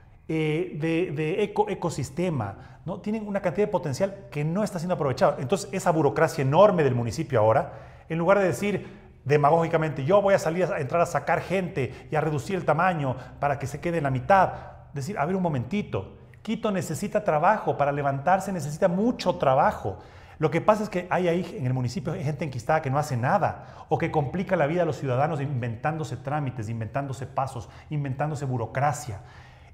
S3: ecosistema, ¿no? Tienen una cantidad de potencial que no está siendo aprovechado. Entonces, esa burocracia enorme del municipio ahora, en lugar de decir demagógicamente, yo voy a salir a entrar a sacar gente y a reducir el tamaño para que se quede en la mitad, decir, a ver un momentito, Quito necesita trabajo, para levantarse necesita mucho trabajo. Lo que pasa es que hay ahí en el municipio gente enquistada que no hace nada o que complica la vida a los ciudadanos inventándose trámites, inventándose pasos, inventándose burocracia.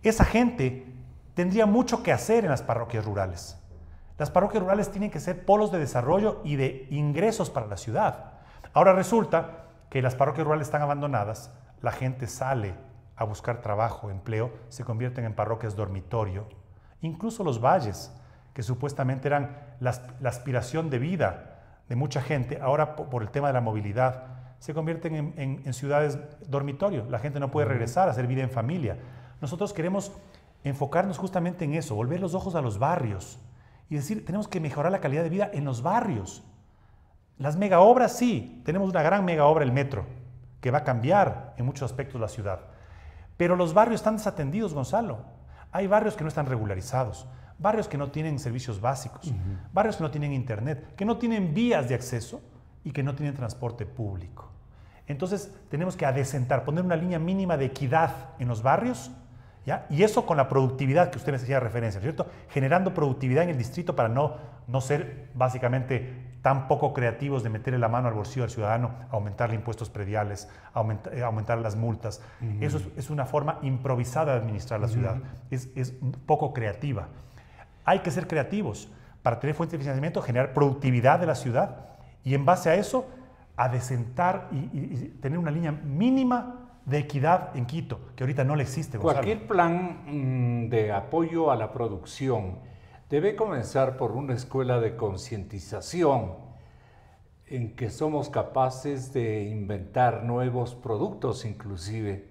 S3: Esa gente tendría mucho que hacer en las parroquias rurales. Las parroquias rurales tienen que ser polos de desarrollo y de ingresos para la ciudad. Ahora resulta que las parroquias rurales están abandonadas, la gente sale a buscar trabajo, empleo, se convierten en parroquias dormitorio. Incluso los valles, que supuestamente eran la aspiración de vida de mucha gente, ahora por el tema de la movilidad, se convierten en ciudades dormitorio. La gente no puede regresar a hacer vida en familia. Nosotros queremos enfocarnos justamente en eso, volver los ojos a los barrios y decir, tenemos que mejorar la calidad de vida en los barrios. Las megaobras, sí, tenemos una gran megaobra, el metro, que va a cambiar en muchos aspectos la ciudad. Pero los barrios están desatendidos, Gonzalo. Hay barrios que no están regularizados, barrios que no tienen servicios básicos, barrios que no tienen internet, que no tienen vías de acceso y que no tienen transporte público. Entonces tenemos que adecentar, poner una línea mínima de equidad en los barrios, ¿ya? Y eso con la productividad que usted me hacía referencia, ¿cierto? Generando productividad en el distrito para no ser básicamente tan poco creativos de meterle la mano al bolsillo del ciudadano, aumentarle impuestos prediales, aumentar las multas. Eso es una forma improvisada de administrar la ciudad, es poco creativa. Hay que ser creativos para tener fuentes de financiamiento, generar productividad de la ciudad y en base a eso adecentar y tener una línea mínima de equidad en Quito, que ahorita no le existe, Gonzalo.
S2: Cualquier plan de apoyo a la producción debe comenzar por una escuela de concientización en que somos capaces de inventar nuevos productos inclusive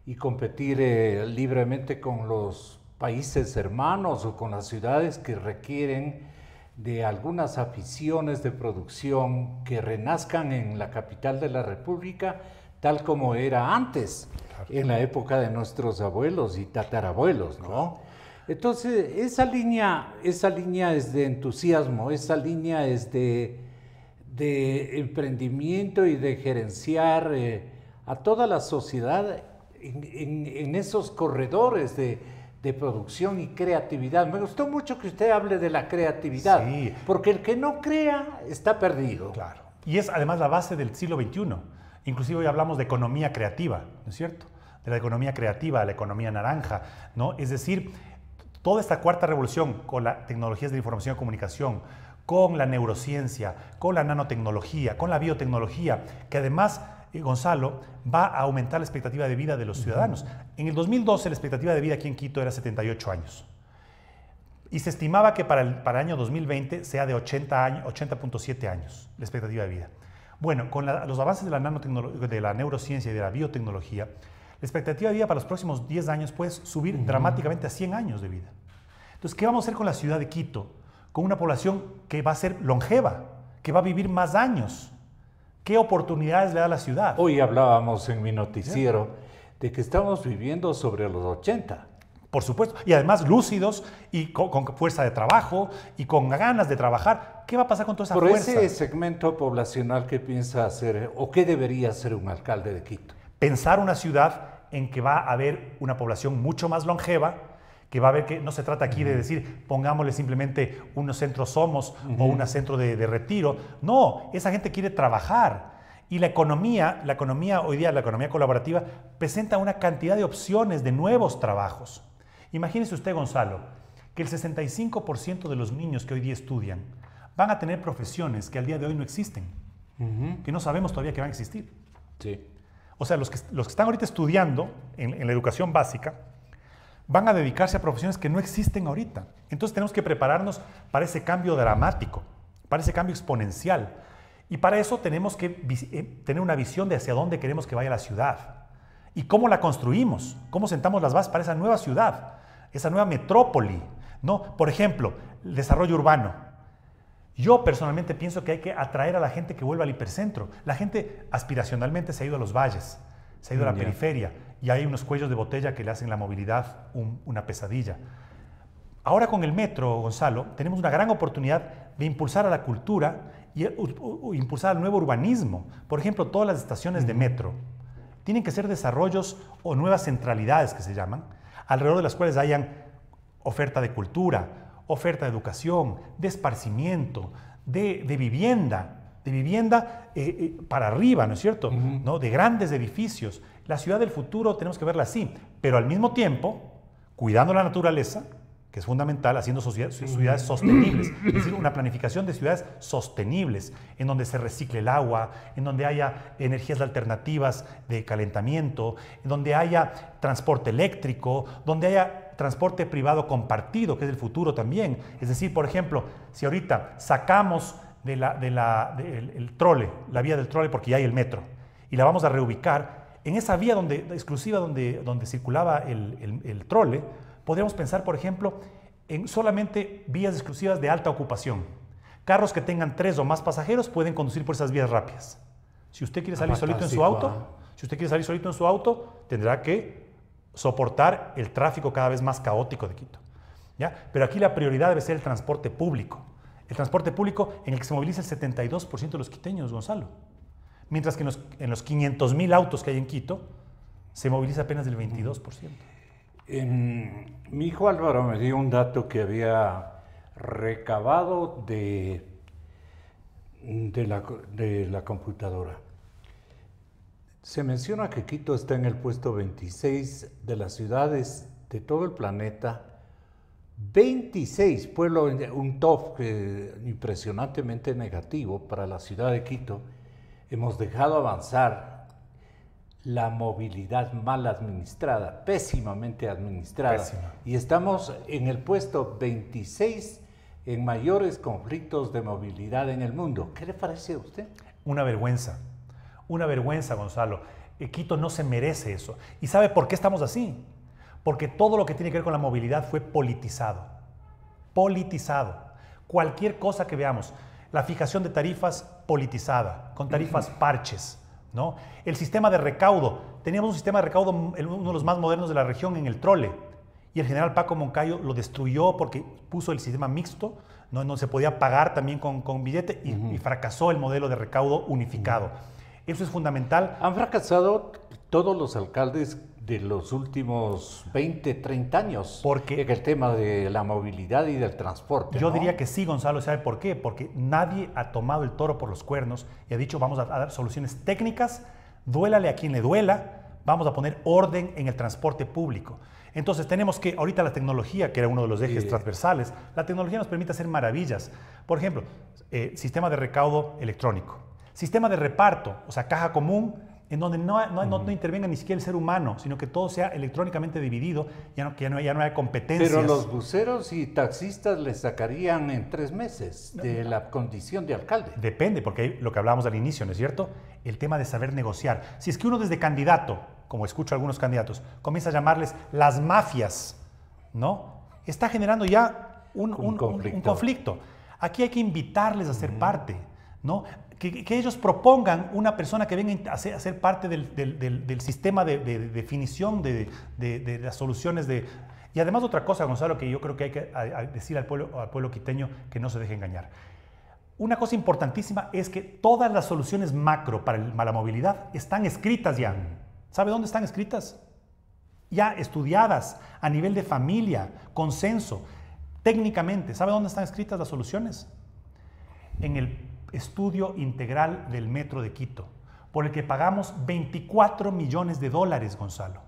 S2: y competir libremente con los países hermanos o con las ciudades que requieren de algunas aficiones de producción que renazcan en la capital de la República tal como era antes, en la época de nuestros abuelos y tatarabuelos, ¿no? Entonces, esa línea es de entusiasmo, esa línea es de emprendimiento y de gerenciar a toda la sociedad en esos corredores de producción y creatividad. Me gustó mucho que usted hable de la creatividad, sí, porque el que no crea está perdido.
S3: Claro. Y es además la base del siglo XXI. Inclusive hoy hablamos de economía creativa, ¿no es cierto? De la economía creativa, la economía naranja, ¿no? Es decir, toda esta cuarta revolución con las tecnologías de información y comunicación, con la neurociencia, con la nanotecnología, con la biotecnología, que además, Gonzalo, va a aumentar la expectativa de vida de los ciudadanos. En el 2012 la expectativa de vida aquí en Quito era 78 años. Y se estimaba que para el año 2020 sea de 80.7 años la expectativa de vida. Bueno, con los avances de la neurociencia y de la biotecnología, la expectativa de vida para los próximos 10 años puede subir dramáticamente a 100 años de vida. Entonces, ¿qué vamos a hacer con la ciudad de Quito? Con una población que va a ser longeva, que va a vivir más años. ¿Qué oportunidades le da la ciudad?
S2: Hoy hablábamos en mi noticiero de que estamos viviendo sobre los 80.
S3: Por supuesto, y además lúcidos y con fuerza de trabajo y con ganas de trabajar. ¿Qué va a pasar con toda esa fuerza?
S2: Por ese segmento poblacional, ¿qué piensa hacer o qué debería hacer un alcalde de Quito?
S3: Pensar una ciudad en que va a haber una población mucho más longeva, que va a haber que no se trata aquí de decir pongámosle simplemente unos centros Somos o un centro de retiro. No, esa gente quiere trabajar. Y la economía hoy día, la economía colaborativa, presenta una cantidad de opciones de nuevos trabajos. Imagínese usted, Gonzalo, que el 65% de los niños que hoy día estudian van a tener profesiones que al día de hoy no existen, que no sabemos todavía que van a existir.
S2: Sí.
S3: O sea, los que están ahorita estudiando en la educación básica van a dedicarse a profesiones que no existen ahorita. Entonces tenemos que prepararnos para ese cambio dramático, para ese cambio exponencial. Y para eso tenemos que tener una visión de hacia dónde queremos que vaya la ciudad. Y cómo la construimos, cómo sentamos las bases para esa nueva ciudad, esa nueva metrópoli, ¿no? Por ejemplo, el desarrollo urbano. Yo personalmente pienso que hay que atraer a la gente que vuelva al hipercentro. La gente aspiracionalmente se ha ido a los valles, se ha ido a la periferia, y hay unos cuellos de botella que le hacen la movilidad una pesadilla. Ahora con el metro, Gonzalo, tenemos una gran oportunidad de impulsar a la cultura y impulsar al nuevo urbanismo. Por ejemplo, todas las estaciones de metro tienen que ser desarrollos o nuevas centralidades que se llaman, alrededor de las cuales hayan oferta de cultura, oferta de educación, de esparcimiento, de vivienda para arriba, ¿no es cierto? ¿No? De grandes edificios. La ciudad del futuro tenemos que verla así, pero al mismo tiempo, cuidando la naturaleza, que es fundamental, haciendo ciudades sostenibles, es decir, una planificación de ciudades sostenibles, en donde se recicle el agua, en donde haya energías alternativas de calentamiento, en donde haya transporte eléctrico, donde haya transporte privado compartido, que es el futuro también. Es decir, por ejemplo, si ahorita sacamos el trole, la vía del trole, porque ya hay el metro, y la vamos a reubicar, en esa vía exclusiva donde circulaba el trole, podríamos pensar, por ejemplo, en solamente vías exclusivas de alta ocupación. Carros que tengan 3 o más pasajeros pueden conducir por esas vías rápidas. Si usted quiere salir solito en su auto, tendrá que soportar el tráfico cada vez más caótico de Quito, ¿ya? Pero aquí la prioridad debe ser el transporte público. El transporte público en el que se moviliza el 72% de los quiteños, Gonzalo. Mientras que en los 500.000 autos que hay en Quito, se moviliza apenas el 22%.
S2: Mi hijo Álvaro me dio un dato que había recabado de la computadora. Se menciona que Quito está en el puesto 26 de las ciudades de todo el planeta. 26, pueblo, un top impresionantemente negativo para la ciudad de Quito. Hemos dejado avanzar la movilidad mal administrada, pésimamente administrada. Pésima. Y estamos en el puesto 26 en mayores conflictos de movilidad en el mundo. ¿Qué le parece a usted?
S3: Una vergüenza, Gonzalo. Quito no se merece eso. ¿Y sabe por qué estamos así? Porque todo lo que tiene que ver con la movilidad fue politizado. Politizado. Cualquier cosa que veamos, la fijación de tarifas politizada, con tarifas parches, ¿no? El sistema de recaudo. Teníamos un sistema de recaudo, uno de los más modernos de la región, en el trole. Y el general Paco Moncayo lo destruyó porque puso el sistema mixto, no se podía pagar también con billete, y fracasó el modelo de recaudo unificado. Eso es fundamental.
S2: Han fracasado todos los alcaldes de los últimos 20, 30 años porque en el tema de la movilidad y del transporte.
S3: Yo diría que sí, Gonzalo. ¿Sabe por qué? Porque nadie ha tomado el toro por los cuernos y ha dicho vamos a dar soluciones técnicas, duélale a quien le duela, vamos a poner orden en el transporte público. Entonces tenemos que, ahorita la tecnología, que era uno de los ejes transversales, la tecnología nos permite hacer maravillas. Por ejemplo, sistema de recaudo electrónico, sistema de reparto, o sea, caja común, en donde no intervenga ni siquiera el ser humano, sino que todo sea electrónicamente dividido, ya no haya competencias.
S2: Pero los buceros y taxistas les sacarían en 3 meses de la condición de alcalde.
S3: Depende, porque hay lo que hablábamos al inicio, ¿no es cierto? El tema de saber negociar. Si es que uno desde candidato, como escucho a algunos candidatos, comienza a llamarles las mafias, ¿no? Está generando ya un conflicto. Aquí hay que invitarles a ser parte, ¿no? Que ellos propongan una persona que venga a ser parte del sistema de definición de las soluciones de... Y además otra cosa, Gonzalo, que yo creo que hay que decir al pueblo quiteño que no se deje engañar. Una cosa importantísima es que todas las soluciones macro para la movilidad están escritas ya. ¿Sabe dónde están escritas? Ya estudiadas a nivel de familia, consenso, técnicamente. ¿Sabe dónde están escritas las soluciones? En el estudio integral del Metro de Quito, por el que pagamos $24 millones, Gonzalo.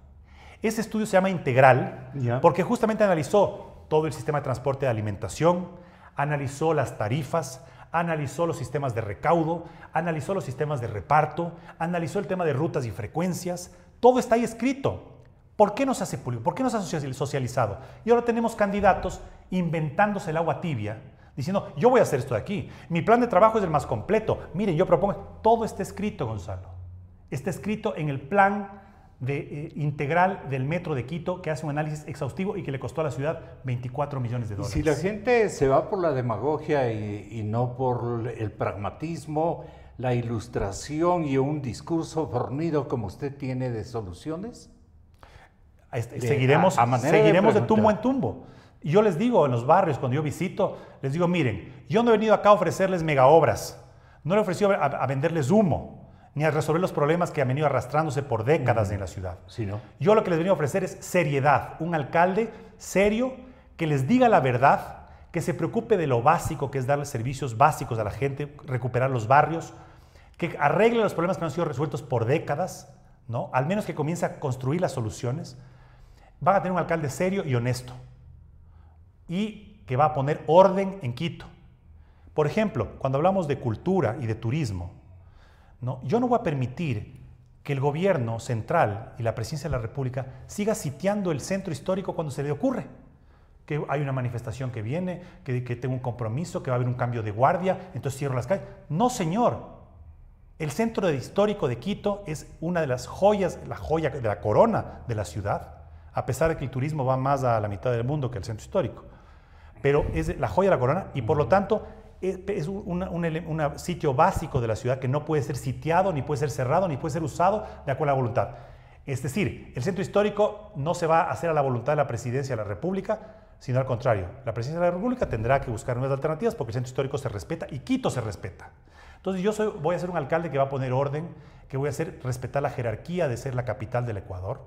S3: Ese estudio se llama Integral porque justamente analizó todo el sistema de transporte de alimentación, analizó las tarifas, analizó los sistemas de recaudo, analizó los sistemas de reparto, analizó el tema de rutas y frecuencias. Todo está ahí escrito. ¿Por qué no se hace público? ¿Por qué no se ha socializado? Y ahora tenemos candidatos inventándose el agua tibia, diciendo, yo voy a hacer esto de aquí. Mi plan de trabajo es el más completo. Miren, yo propongo... Todo está escrito, Gonzalo. Está escrito en el plan integral del metro de Quito, que hace un análisis exhaustivo y que le costó a la ciudad 24 millones de dólares.
S2: Y si la gente se va por la demagogia y no por el pragmatismo, la ilustración y un discurso fornido como usted tiene de soluciones,
S3: seguiremos de tumbo en tumbo. Y yo les digo en los barrios, cuando yo visito, les digo, miren, yo no he venido acá a ofrecerles mega obras, no le he ofrecido a venderles humo, ni a resolver los problemas que han venido arrastrándose por décadas en la ciudad.
S2: Sí, ¿no?
S3: Yo lo que les he venido a ofrecer es seriedad, un alcalde serio que les diga la verdad, que se preocupe de lo básico, que es darle servicios básicos a la gente, recuperar los barrios, que arregle los problemas que no han sido resueltos por décadas, ¿no? Al menos que comience a construir las soluciones. Van a tener un alcalde serio y honesto y que va a poner orden en Quito. Por ejemplo, cuando hablamos de cultura y de turismo, ¿no? Yo no voy a permitir que el gobierno central y la presidencia de la República siga sitiando el centro histórico cuando se le ocurre. Que hay una manifestación que viene, que tengo un compromiso, que va a haber un cambio de guardia, entonces cierro las calles. No, señor. El centro histórico de Quito es una de las joyas, la joya de la corona de la ciudad, a pesar de que el turismo va más a la mitad del mundo que el centro histórico. Pero es la joya de la corona y por lo tanto es un sitio básico de la ciudad que no puede ser sitiado, ni puede ser cerrado, ni puede ser usado de acuerdo a la voluntad. Es decir, el centro histórico no se va a hacer a la voluntad de la presidencia de la República, sino al contrario. La presidencia de la República tendrá que buscar nuevas alternativas porque el centro histórico se respeta y Quito se respeta. Entonces voy a ser un alcalde que va a poner orden, que voy a hacer respetar la jerarquía de ser la capital del Ecuador.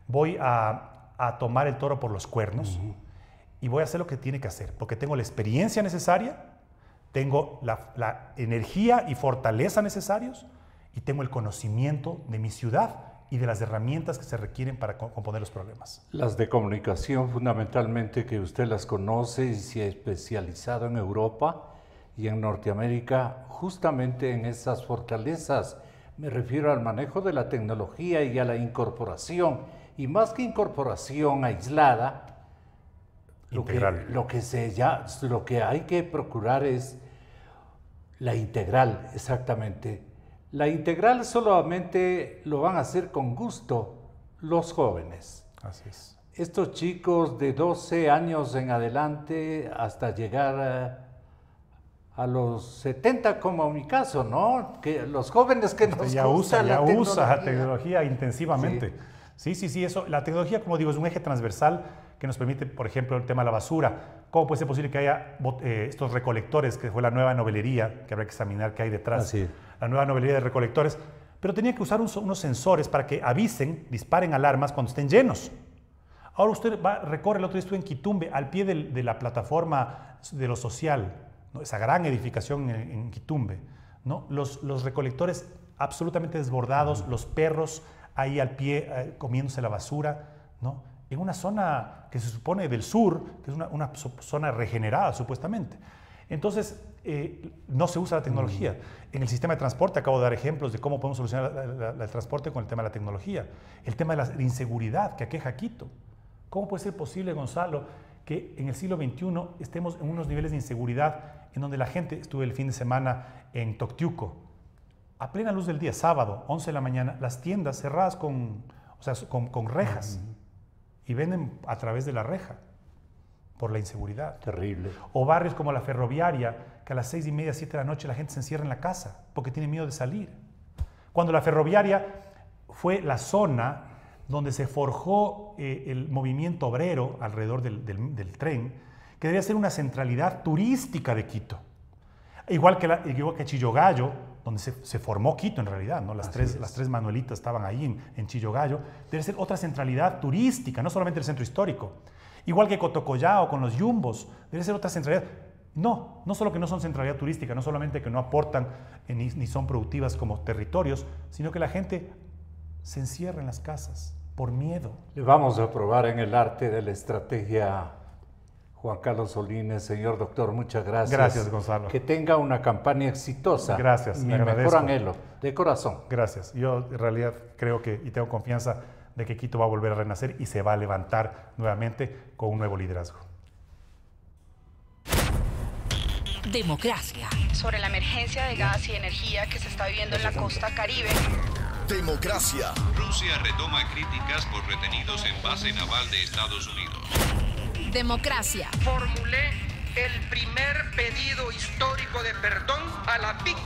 S3: Voy a tomar el toro por los cuernos y voy a hacer lo que tiene que hacer, porque tengo la experiencia necesaria, tengo la energía y fortaleza necesarios y tengo el conocimiento de mi ciudad y de las herramientas que se requieren para componer los problemas.
S2: Las de comunicación, fundamentalmente, que usted las conoce y se ha especializado en Europa y en Norteamérica, justamente en esas fortalezas. Me refiero al manejo de la tecnología y a la incorporación. Y más que incorporación aislada, lo que hay que procurar es la integral, exactamente. La integral solamente lo van a hacer con gusto los jóvenes.
S3: Así es.
S2: Estos chicos de 12 años en adelante hasta llegar a los 70, como en mi caso, ¿no? Que los jóvenes que nos
S3: usa la tecnología intensivamente. Sí. Sí, eso. La tecnología, como digo, es un eje transversal que nos permite, por ejemplo, el tema de la basura. ¿Cómo puede ser posible que haya estos recolectores, que fue la nueva novelería, que habrá que examinar qué hay detrás?
S2: Así es.
S3: La nueva novelería de recolectores, pero tenía que usar unos sensores para que avisen, disparen alarmas cuando estén llenos. Ahora usted recorre, el otro día estuve en Quitumbe, al pie de la plataforma de lo social, ¿no? Esa gran edificación en Quitumbe, ¿no? Los recolectores absolutamente desbordados, los perros ahí al pie comiéndose la basura, ¿no? En una zona que se supone del sur, que es una zona regenerada supuestamente. Entonces, no se usa la tecnología. En el sistema de transporte acabo de dar ejemplos de cómo podemos solucionar el transporte con el tema de la tecnología. El tema de la inseguridad que aqueja a Quito. ¿Cómo puede ser posible, Gonzalo, que en el siglo XXI estemos en unos niveles de inseguridad en donde la gente, estuve el fin de semana en Toctiuco, a plena luz del día, sábado, 11 de la mañana, las tiendas cerradas con rejas y venden a través de la reja por la inseguridad.
S2: Terrible.
S3: O barrios como la Ferroviaria, que a las 6:30, 7 de la noche la gente se encierra en la casa porque tiene miedo de salir. Cuando la Ferroviaria fue la zona donde se forjó el movimiento obrero alrededor del tren, que debía ser una centralidad turística de Quito. Igual que Chillogallo, donde se formó Quito en realidad, ¿no? Las tres Manuelitas estaban ahí en Chillogallo. Debe ser otra centralidad turística, no solamente el centro histórico. Igual que Cotocollao con los yumbos, debe ser otra centralidad. No solo que no son centralidad turística, no solamente que no aportan ni son productivas como territorios, sino que la gente se encierra en las casas por miedo.
S2: Le vamos a probar en el arte de la estrategia, Juan Carlos Solines. Señor doctor, muchas gracias.
S3: Gracias, Gonzalo.
S2: Que tenga una campaña exitosa.
S3: Gracias,
S2: Mi mejor anhelo, de corazón.
S3: Gracias. Yo en realidad creo y tengo confianza de que Quito va a volver a renacer y se va a levantar nuevamente con un nuevo liderazgo.
S1: Democracia. Sobre la emergencia de gas y energía que se está viviendo en la costa Caribe. Democracia.
S4: Rusia retoma críticas por retenidos en base naval de Estados Unidos.
S5: Democracia.
S6: Formulé el primer pedido histórico de perdón a la víctima.